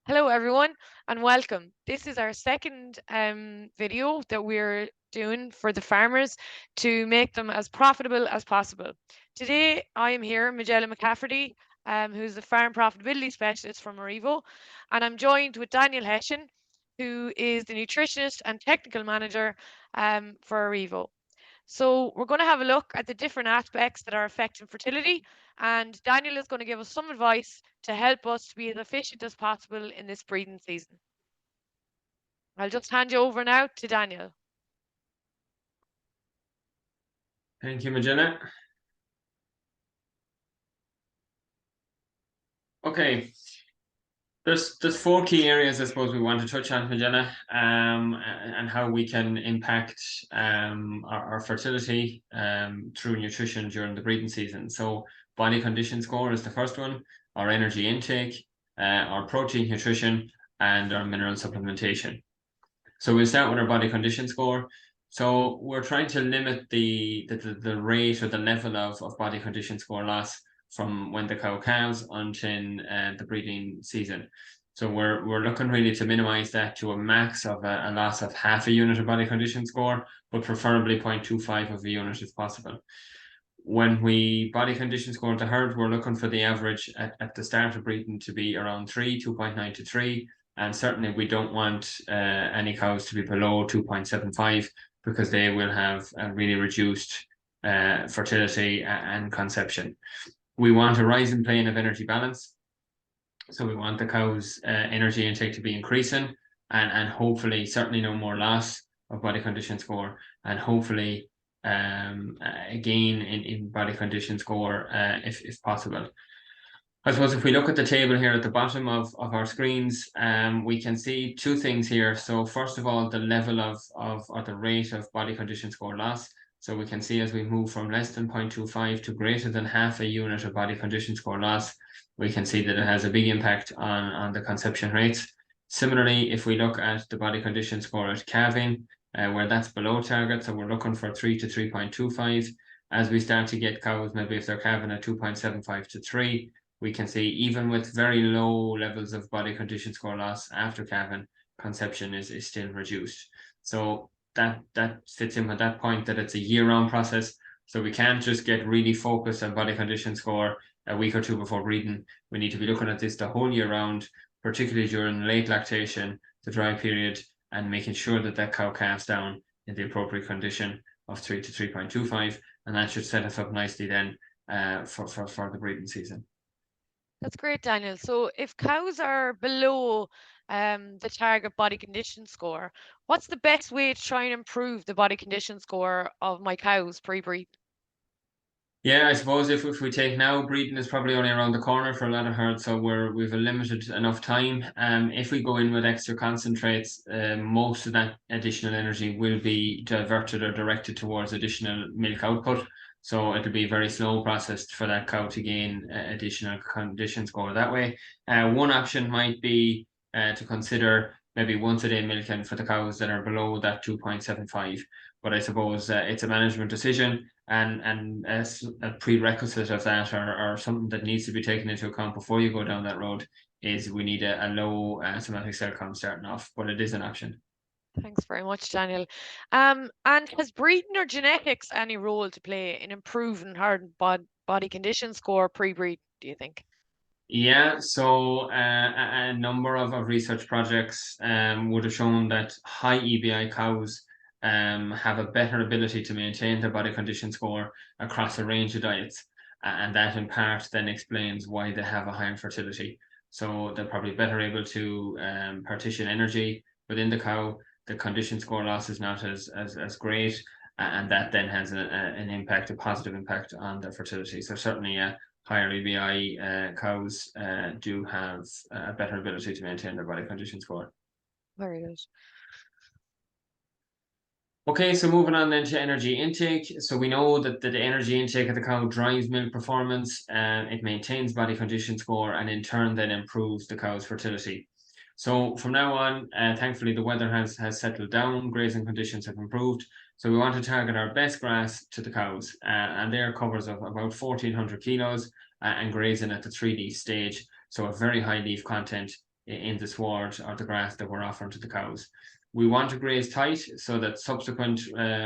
Hello, everyone, and welcome. This is our second video that we're doing for the farmers to make them as profitable as possible. Today, I am here, Majella Cafferty, who's the farm profitability specialist from Aurivo, and I'm joined with Daniel Hession, who is the nutritionist and technical manager for Aurivo. So we're going to have a look at the different aspects that are affecting fertility, and Daniel is going to give us some advice to help us to be as efficient as possible in this breeding season. I'll just hand you over now to Daniel. Thank you, Majella. Okay, there's four key areas I suppose we want to touch on, Majella, and how we can impact our fertility through nutrition during the breeding season. So body condition score is the first one, our energy intake, our protein nutrition, and our mineral supplementation. So we'll start with our body condition score. So we're trying to limit the rate or the level of body condition score loss from when the cow calves until the breeding season. So we're looking really to minimize that to a max of a loss of half a unit of body condition score, but preferably 0.25 of a unit if possible. When we body condition score the herd, we're looking for the average at the start of breeding to be around 2.9 to 3. And certainly we don't want any cows to be below 2.75 because they will have a really reduced fertility and conception. We want a rising plane of energy balance. So we want the cow's energy intake to be increasing and hopefully certainly no more loss of body condition score and hopefully gain in body condition score if possible. I suppose if we look at the table here at the bottom of our screens, we can see two things here. So first of all, the level of or the rate of body condition score loss. So we can see as we move from less than 0.25 to greater than half a unit of body condition score loss, we can see that it has a big impact on the conception rates. Similarly, if we look at the body condition score at calving, where that's below target, so we're looking for 3 to 3.25. As we start to get cows, maybe if they're calving at 2.75 to 3, we can see even with very low levels of body condition score loss after calving, conception is still reduced. So that fits in with that point that it's a year-round process. So we can't just get really focused on body condition score a week or two before breeding. We need to be looking at this the whole year round, particularly during late lactation, the dry period, and making sure that that cow calves down in the appropriate condition of 3 to 3.25, and that should set us up nicely then for the breeding season. That's great, Daniel. So if cows are below the target body condition score, what's the best way to try and improve the body condition score of my cows pre-breed? Yeah, I suppose if we take now, breeding is probably only around the corner for a lot of herds, so we've a limited enough time. If we go in with extra concentrates, most of that additional energy will be diverted or directed towards additional milk output. So it'll be a very slow process for that cow to gain additional condition score that way. One option might be to consider maybe once a day milking for the cows that are below that 2.75. But I suppose it's a management decision, and as a prerequisite of that, or something that needs to be taken into account before you go down that road, is we need a low somatic cell count starting off, but it is an option. Thanks very much, Daniel. And has breeding or genetics any role to play in improving herd body condition score pre-breed, do you think? Yeah, so a number of research projects would have shown that high EBI cows have a better ability to maintain their body condition score across a range of diets. And that in part then explains why they have a higher fertility. So they're probably better able to partition energy within the cow. The condition score loss is not as great. And that then has an impact, a positive impact on their fertility. So certainly, higher EBI cows do have a better ability to maintain their body condition score. Very good. Okay, so moving on then to energy intake. So we know that the energy intake of the cow drives milk performance, it maintains body condition score, and in turn then improves the cow's fertility. So from now on, thankfully the weather has settled down, grazing conditions have improved. So we want to target our best grass to the cows, and their covers of about 1,400 kilos and grazing at the 3 leaf stage. So a very high leaf content in the sward or the grass that we're offering to the cows. We want to graze tight so that subsequent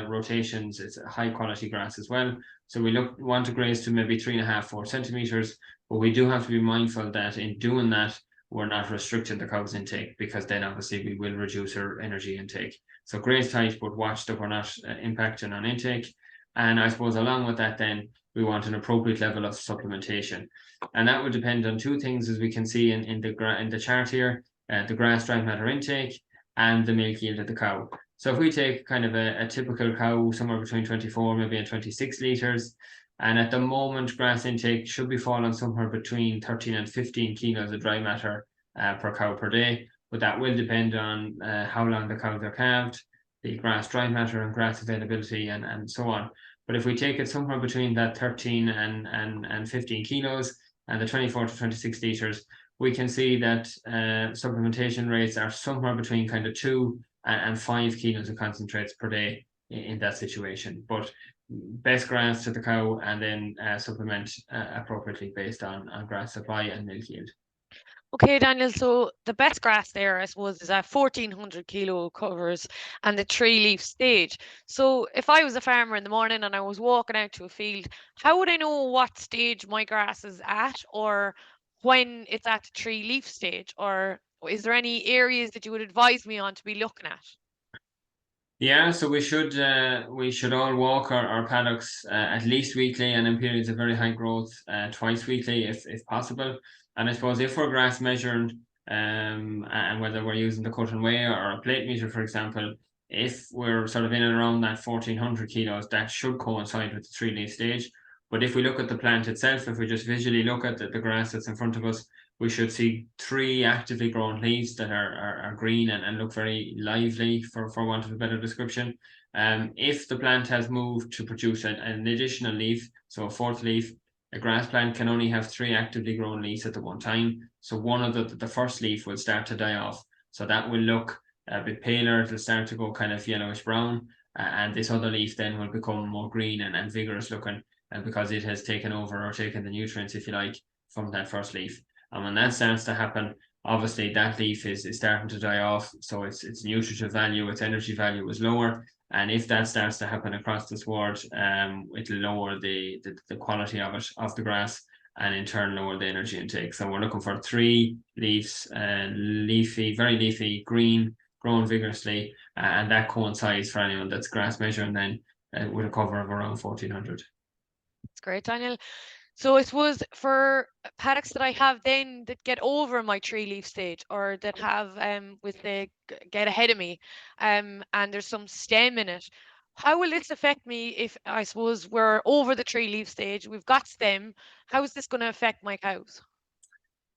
rotations, it's a high quality grass as well. So we want to graze to maybe 3.5, 4 centimeters, but we do have to be mindful that in doing that, we're not restricting the cow's intake, because then obviously we will reduce her energy intake. So graze tight, but watch that we're not impacting on intake. And I suppose along with that, then we want an appropriate level of supplementation. And that would depend on two things, as we can see in the chart here, the grass dry matter intake and the milk yield of the cow. So if we take kind of a typical cow, somewhere between 24 maybe and 26 litres, and at the moment grass intake should be falling somewhere between 13 and 15 kilos of dry matter per cow per day, but that will depend on how long the cows are calved, the grass dry matter and grass availability, and so on. But if we take it somewhere between that 13 and 15 kilos and the 24 to 26 litres, we can see that supplementation rates are somewhere between kind of 2 and 5 kilos of concentrates per day in that situation. But best grass to the cow, and then supplement appropriately based on grass supply and milk yield. Okay, Daniel, so the best grass there, I suppose, is at 1400 kilo covers and the 3-leaf stage. So if I was a farmer in the morning and I was walking out to a field, how would I know what stage my grass is at, or when it's at the 3-leaf stage? Or is there any areas that you would advise me on to be looking at? Yeah, so we should all walk our paddocks at least weekly, and in periods of very high growth twice weekly if possible. And I suppose if we're grass measuring, and whether we're using the cut and weigh or a plate meter, for example, if we're sort of in and around that 1400 kilos, that should coincide with the 3-leaf stage. But if we look at the plant itself, if we just visually look at the grass that's in front of us, we should see 3 actively grown leaves that are green and look very lively, for want of a better description. If the plant has moved to produce an additional leaf, so a 4th leaf, a grass plant can only have 3 actively grown leaves at the one time. So one of the first leaf will start to die off. So that will look a bit paler, it'll start to go kind of yellowish brown, and this other leaf then will become more green and vigorous looking, because it has taken over, or taken the nutrients, if you like, from that first leaf. And when that starts to happen, obviously that leaf is starting to die off, so its nutritive value, its energy value is lower. And if that starts to happen across the sward, it'll lower the quality of the grass, and in turn lower the energy intake. So we're looking for 3 leaves, leafy, very leafy, green, growing vigorously, and that coincides for anyone that's grass measuring then with a cover of around 1400. That's great, Daniel. So I suppose for paddocks that I have then that get over my 3-leaf stage, or that have with the get ahead of me, and there's some stem in it, how will this affect me if, I suppose, we're over the 3-leaf stage, we've got stem? How is this going to affect my cows?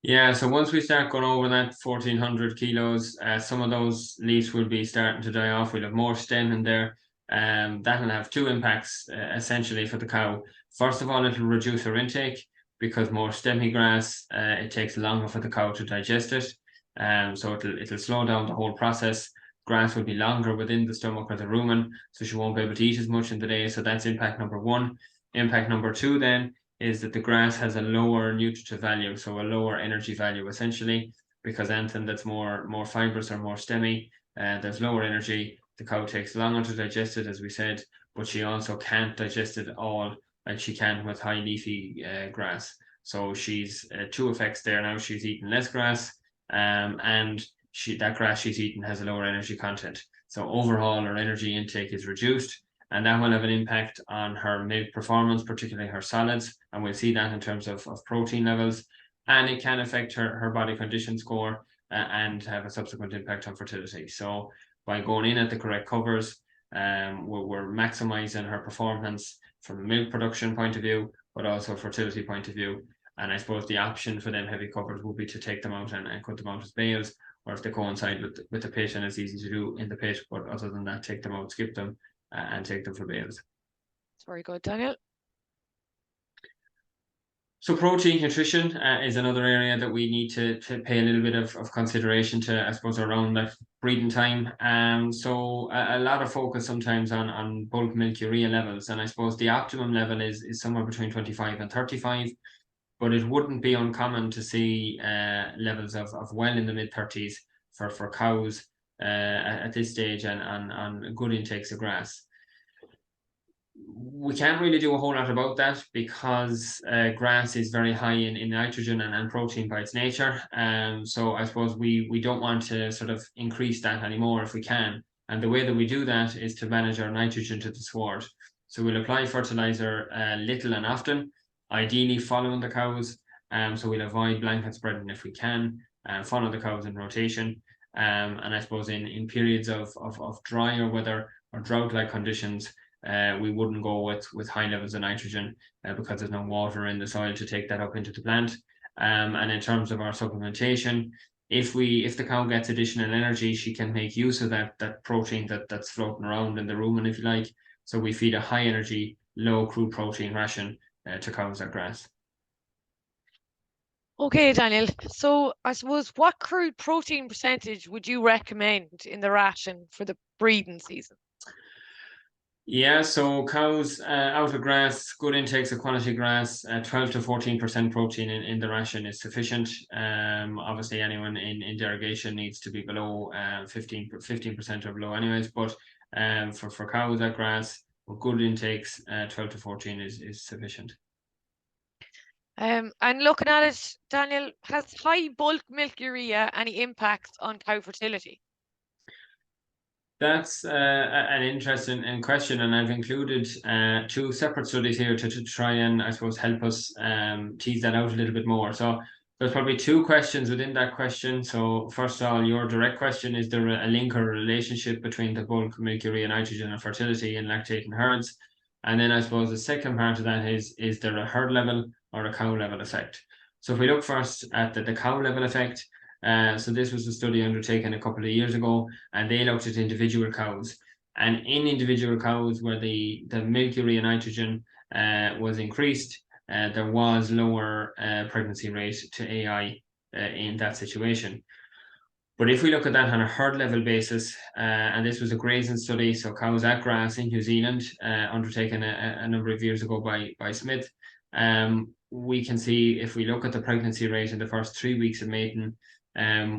Yeah, so once we start going over that 1400 kilos, some of those leaves will be starting to die off. We'll have more stem in there. That'll have 2 impacts essentially for the cow. First of all, it'll reduce her intake, because more stemmy grass, it takes longer for the cow to digest it. So it'll slow down the whole process. Grass will be longer within the stomach of the rumen, so she won't be able to eat as much in the day. So that's impact number 1. Impact number 2 then is that the grass has a lower nutritive value, so a lower energy value essentially, because anything that's more fibrous or more stemmy, there's lower energy. The cow takes longer to digest it, as we said, but she also can't digest it all like she can with high leafy grass. So she's 2 effects there now. She's eating less grass, and that grass she's eating has a lower energy content. So overall, her energy intake is reduced, and that will have an impact on her milk performance, particularly her solids, and we'll see that in terms of protein levels, and it can affect her body condition score, and have a subsequent impact on fertility. So by going in at the correct covers, we're maximizing her performance from a milk production point of view, but also fertility point of view. And I suppose the option for them heavy covers would be to take them out and cut them out as bales, or if they coincide with the pit, and it's easy to do in the pit, but other than that, take them out, skip them, and take them for bales. That's very good, Daniel. So protein nutrition is another area that we need to pay a little bit of consideration to, I suppose, around that breeding time. So a lot of focus sometimes on bulk milk urea levels, and I suppose the optimum level is somewhere between 25 and 35. but it wouldn't be uncommon to see levels of well in the mid-30s for cows at this stage and on good intakes of grass. We can't really do a whole lot about that because grass is very high in nitrogen and protein by its nature. So I suppose we don't want to sort of increase that anymore if we can. And the way that we do that is to manage our nitrogen to the sward. So we'll apply fertilizer little and often, ideally following the cows. So we'll avoid blanket spreading if we can, follow the cows in rotation. And I suppose in periods of drier weather or drought-like conditions, we wouldn't go with high levels of nitrogen because there's no water in the soil to take that up into the plant. And in terms of our supplementation, if the cow gets additional energy, she can make use of that protein that's floating around in the rumen, if you like. So we feed a high energy, low crude protein ration to cows at grass. Okay, Daniel. So I suppose what crude protein percentage would you recommend in the ration for the breeding season? Yeah, so cows out of grass, good intakes of quality grass, 12 to 14% protein in the ration is sufficient. Obviously, anyone in derogation needs to be below 15% or below anyways, but for cows at grass, with good intakes, 12 to 14 is sufficient. And looking at it, Daniel, has high bulk milk urea any impacts on cow fertility? That's an interesting question, and I've included two separate studies here to try and, I suppose, help us tease that out a little bit more. So there's probably two questions within that question. So first of all, your direct question, is there a link or a relationship between the bulk milk urea nitrogen and fertility in lactating herds? And then I suppose the second part of that is there a herd level or a cow level effect? So if we look first at the cow level effect, so this was a study undertaken a couple of years ago, and they looked at individual cows. And in individual cows where the milk urea nitrogen was increased, there was lower pregnancy rate to AI in that situation. But if we look at that on a herd level basis, and this was a grazing study, so cows at grass in New Zealand, undertaken a number of years ago by Smith, we can see if we look at the pregnancy rate in the first 3 weeks of mating,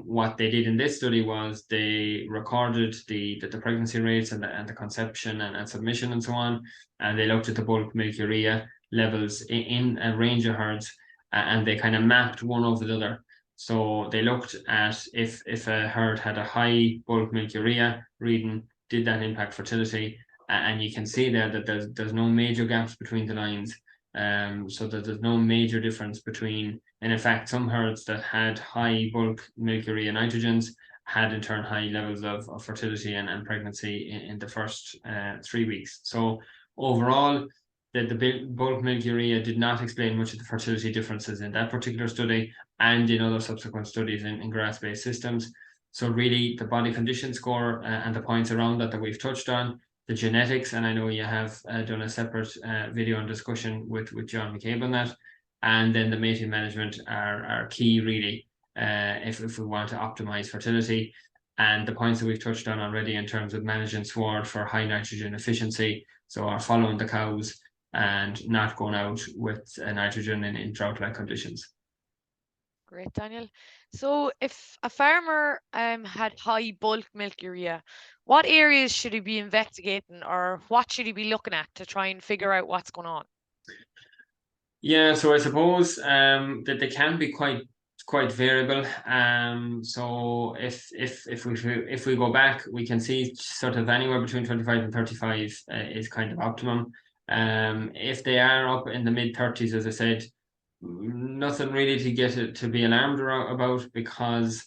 what they did in this study was they recorded the pregnancy rates and the conception and submission and so on, and they looked at the bulk milk urea levels in a range of herds, and they kind of mapped one over the other. So they looked at if a herd had a high bulk milk urea reading, did that impact fertility? And you can see there that there's no major gaps between the lines. So that there's no major difference between, and in fact, some herds that had high bulk milk urea nitrogens had in turn high levels of fertility and pregnancy in the first 3 weeks. So overall, the bulk milk urea did not explain much of the fertility differences in that particular study and in other subsequent studies in grass-based systems. So really, the body condition score and the points around that we've touched on, the genetics, and I know you have done a separate video and discussion with John McCabe on that, and then the mating management are key really if we want to optimize fertility. And the points that we've touched on already in terms of managing sward for high nitrogen efficiency, so are following the cows and not going out with nitrogen in drought-like conditions. Great, Daniel. So if a farmer had high bulk milk urea, what areas should he be investigating, or what should he be looking at to try and figure out what's going on? Yeah, so I suppose that they can be quite variable. So if we go back, we can see sort of anywhere between 25 and 35 is kind of optimum. If they are up in the mid-30s, as I said, nothing really to get it to be alarmed about, because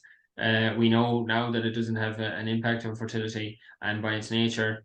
we know now that it doesn't have an impact on fertility, and by its nature,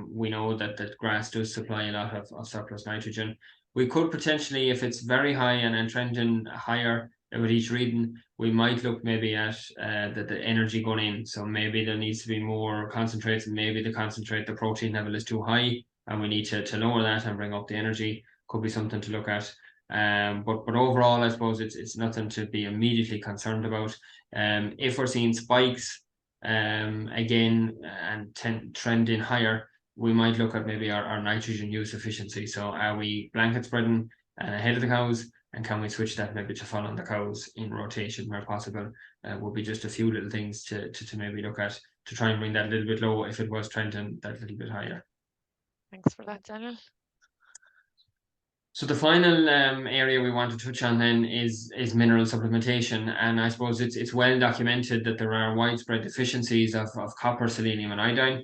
we know that grass does supply a lot of surplus nitrogen. We could potentially, if it's very high and trending higher with each reading, we might look maybe at the energy going in. So maybe there needs to be more concentrates, and maybe the protein level is too high, and we need to lower that and bring up the energy. Could be something to look at. But overall, I suppose it's nothing to be immediately concerned about. If we're seeing spikes again and trending higher, we might look at maybe our nitrogen use efficiency. So are we blanket spreading ahead of the cows? and can we switch that maybe to following the cows in rotation where possible, would be just a few little things to maybe look at to try and bring that a little bit low if it was trending that little bit higher. Thanks for that, Daniel. So the final area we want to touch on then is mineral supplementation, and I suppose it's well documented that there are widespread deficiencies of copper, selenium, and iodine.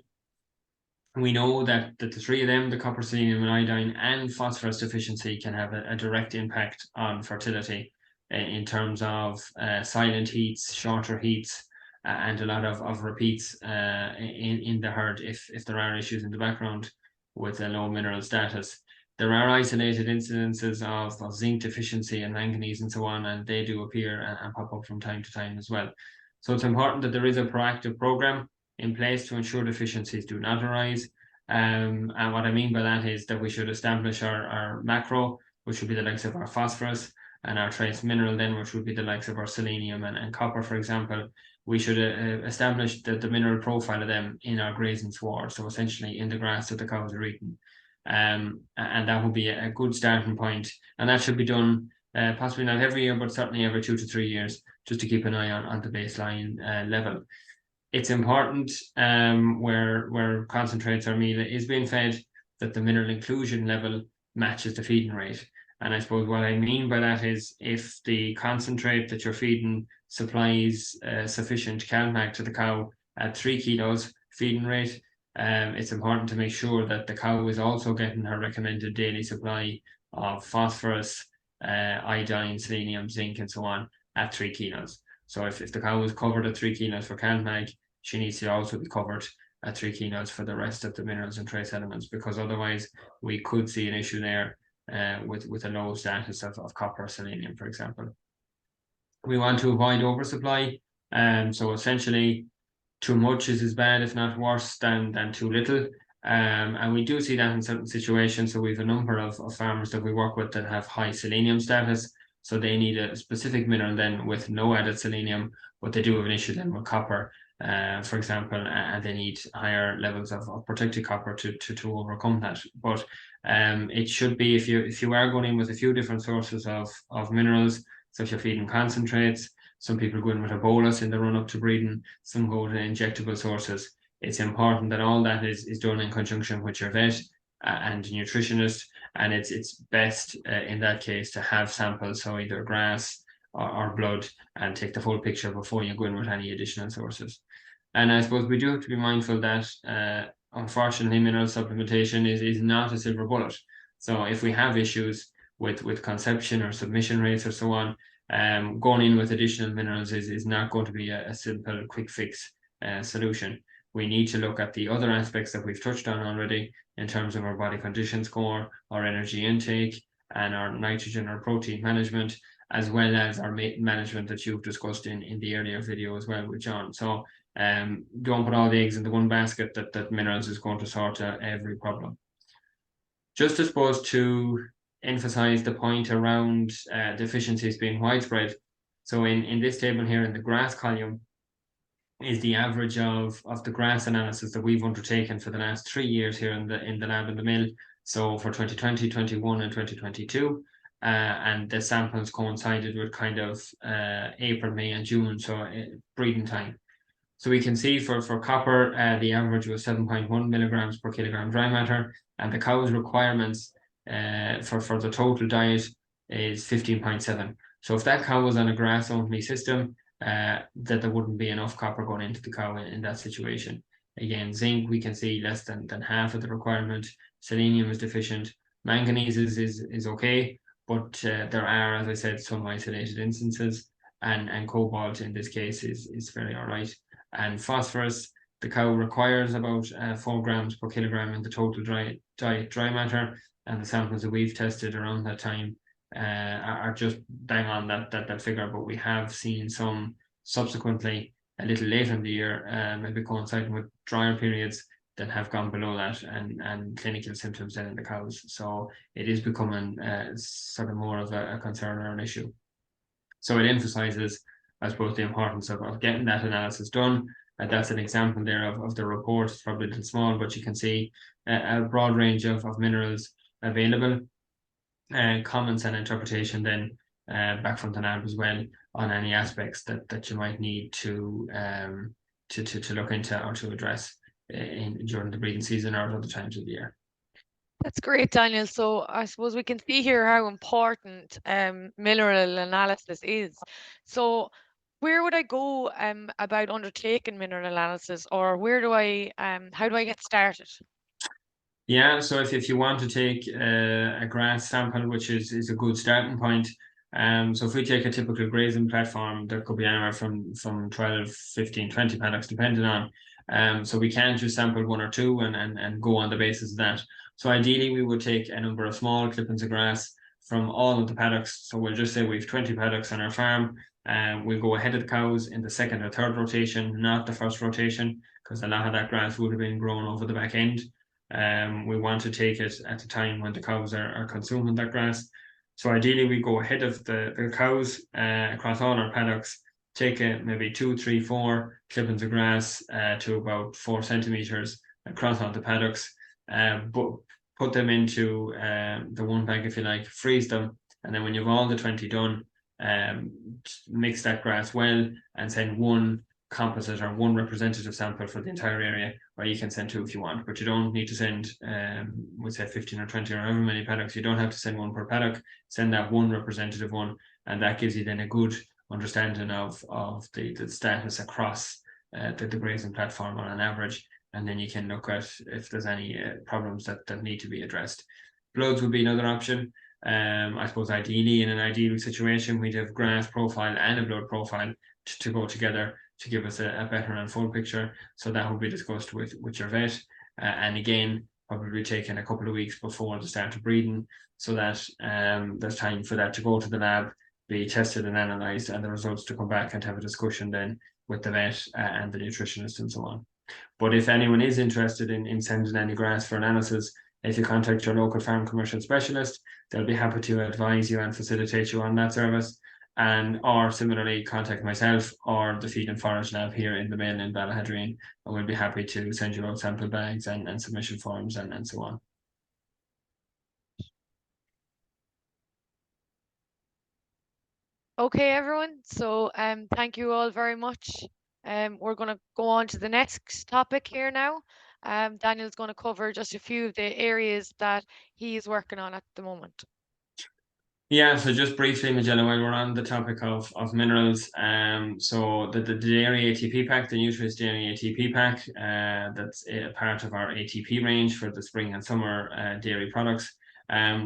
We know that the three of them, the copper, selenium, and iodine, and phosphorus deficiency, can have a direct impact on fertility in terms of silent heats, shorter heats, and a lot of repeats in the herd if there are issues in the background with a low mineral status. There are isolated incidences of zinc deficiency and manganese and so on, and they do appear and pop up from time to time as well. So it's important that there is a proactive program in place to ensure deficiencies do not arise. And what I mean by that is that we should establish our macro, which would be the likes of our phosphorus, and our trace mineral then, which would be the likes of our selenium and copper, for example. We should establish the mineral profile of them in our grazing sward, so essentially in the grass that the cows are eating. And that would be a good starting point. And that should be done possibly not every year, but certainly every 2 to 3 years, just to keep an eye on the baseline level. It's important where concentrates or meal is being fed that the mineral inclusion level matches the feeding rate. And I suppose what I mean by that is if the concentrate that you're feeding supplies sufficient CalMag to the cow at 3 kilos feeding rate, it's important to make sure that the cow is also getting her recommended daily supply of phosphorus, iodine, selenium, zinc, and so on at 3 kilos. So if the cow is covered at 3 kilos for CalMag, she needs to also be covered at 3 kilos for the rest of the minerals and trace elements, because otherwise we could see an issue there with a low status of copper, selenium, for example. We want to avoid oversupply. So essentially, too much is as bad, if not worse, than too little. And we do see that in certain situations. So we have a number of farmers that we work with that have high selenium status. So they need a specific mineral then with no added selenium, but they do have an issue then with copper, for example, and they need higher levels of protected copper to overcome that. But it should be, if you are going in with a few different sources of minerals, so if you're feeding concentrates, some people go in with a bolus in the run up to breeding, some go to injectable sources. It's important that all that is done in conjunction with your vet and nutritionist, and it's best in that case to have samples, so either grass or blood, and take the full picture before you go in with any additional sources. And I suppose we do have to be mindful that unfortunately mineral supplementation is not a silver bullet. So if we have issues with conception or submission rates or so on, going in with additional minerals is not going to be a simple quick fix solution. We need to look at the other aspects that we've touched on already in terms of our body condition score, our energy intake, and our nitrogen or protein management, as well as our management that you've discussed in the earlier video as well with John. So don't put all the eggs into one basket that minerals is going to sort out every problem. Just I suppose to emphasize the point around deficiencies being widespread. So in this table here in the grass column is the average of the grass analysis that we've undertaken for the last 3 years here in the lab in the mill. So for 2020, 21, and 2022. And the samples coincided with kind of April, May, and June, so breeding time. So we can see for copper, the average was 7.1 milligrams per kilogram dry matter, and the cow's requirements for the total diet is 15.7. So if that cow was on a grass-only system, that there wouldn't be enough copper going into the cow in that situation. Again, zinc, we can see less than half of the requirement. Selenium is deficient. Manganese is okay, but there are, as I said, some isolated instances, and cobalt in this case is very all right. And phosphorus, the cow requires about 4 grams per kilogram in the total diet dry matter, and the samples that we've tested around that time are just bang on that figure. But we have seen some subsequently a little later in the year, maybe coinciding with drier periods, that have gone below that, and clinical symptoms then in the cows. So it is becoming sort of more of a concern or an issue. So it emphasizes, I suppose, the importance of getting that analysis done. That's an example there of the report. It's probably a little small, but you can see a broad range of minerals available. comments and interpretation then back from the NAB as well on any aspects that you might need to look into or to address during the breeding season or at other times of the year. That's great, Daniel. So I suppose we can see here how important mineral analysis is. So where would I go about undertaking mineral analysis, or where do I how do I get started? Yeah, so if you want to take a grass sample, which is a good starting point, so if we take a typical grazing platform, there could be anywhere from 12, 15, 20 paddocks, depending on. So we can't just sample one or two and go on the basis of that. So ideally, we would take a number of small clippings of grass from all of the paddocks. So we'll just say we have 20 paddocks on our farm. We'll go ahead of the cows in the second or third rotation, not the first rotation, because a lot of that grass would have been grown over the back end. We want to take it at the time when the cows are consuming that grass. So ideally, we go ahead of the cows across all our paddocks, take maybe 2, 3, 4 clippings of grass to about 4 centimeters across all the paddocks, but put them into the one bag, if you like, freeze them, and then when you have all the 20 done, mix that grass well and send one composite or one representative sample for the entire area, or you can send 2 if you want, but you don't need to send we say 15 or 20 or however many paddocks. You don't have to send one per paddock. Send that one representative one, and that gives you then a good understanding of the status across the grazing platform on an average, and then you can look at if there's any problems that need to be addressed. Bloods would be another option. I suppose ideally, in an ideal situation, we'd have grass profile and a blood profile to go together to give us a better and full picture. So that will be discussed with your vet. And again, probably taken a couple of weeks before the start of breeding, so that there's time for that to go to the lab, be tested and analysed, and the results to come back and have a discussion then with the vet and the nutritionist and so on. But if anyone is interested in sending any grass for analysis, if you contact your local farm commercial specialist, they'll be happy to advise you and facilitate you on that service. And or similarly, contact myself or the Feed and Forage Lab here in the Mail in Ballahadreen, and we'll be happy to send you out sample bags and submission forms and so on. Okay, everyone. So thank you all very much. We're going to go on to the next topic here now. Daniel's going to cover just a few of the areas that he is working on at the moment. Yeah, so just briefly, Majella, while we're on the topic of minerals, so the dairy ATP pack, the Nutrias dairy ATP pack, that's a part of our ATP range for the spring and summer dairy products.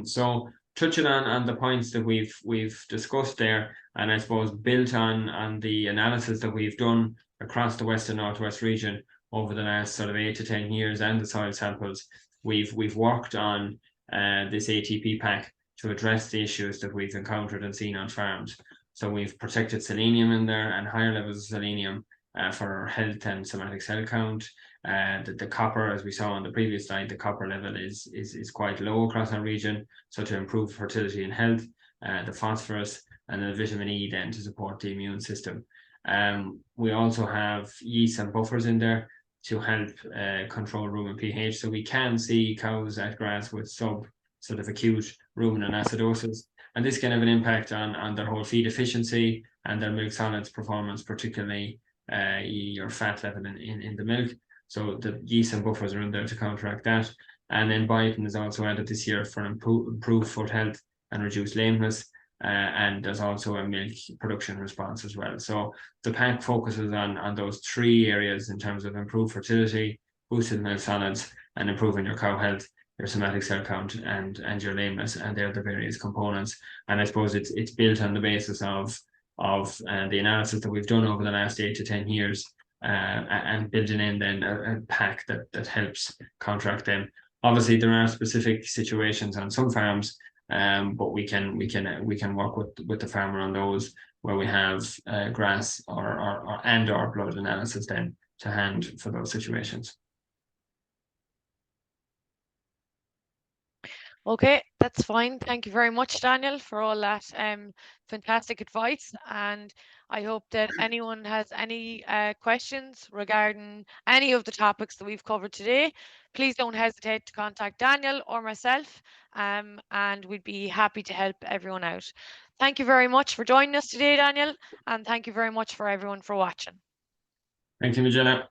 So touching on the points that we've discussed there, and I suppose built on the analysis that we've done across the West and Northwest region over the last sort of 8 to 10 years, and the soil samples, we've worked on this ATP pack to address the issues that we've encountered and seen on farms. So we've protected selenium in there and higher levels of selenium for health and somatic cell count. The copper, as we saw on the previous slide, the copper level is quite low across our region. So to improve fertility and health, the phosphorus and the vitamin E then to support the immune system. We also have yeast and buffers in there to help control rumen pH. So we can see cows at grass with sort of acute rumen acidosis, and this can have an impact on their whole feed efficiency and their milk solids performance, particularly your fat level in the milk. So the yeast and buffers are in there to counteract that. And then biotin is also added this year for improved foot health and reduced lameness. And there's also a milk production response as well. So the pack focuses on those 3 areas in terms of improved fertility, boosted milk solids, and improving your cow health, your somatic cell count, and your lameness, and they're the various components. And I suppose it's built on the basis of the analysis that we've done over the last 8 to 10 years, and building in then a pack that helps counteract them. Obviously, there are specific situations on some farms, but we can work with the farmer on those where we have grass or blood analysis then to hand for those situations. Okay, that's fine. Thank you very much, Daniel, for all that fantastic advice. And I hope that anyone has any questions regarding any of the topics that we've covered today, please don't hesitate to contact Daniel or myself, and we'd be happy to help everyone out. Thank you very much for joining us today, Daniel, and thank you very much for everyone for watching. Thank you, Majella.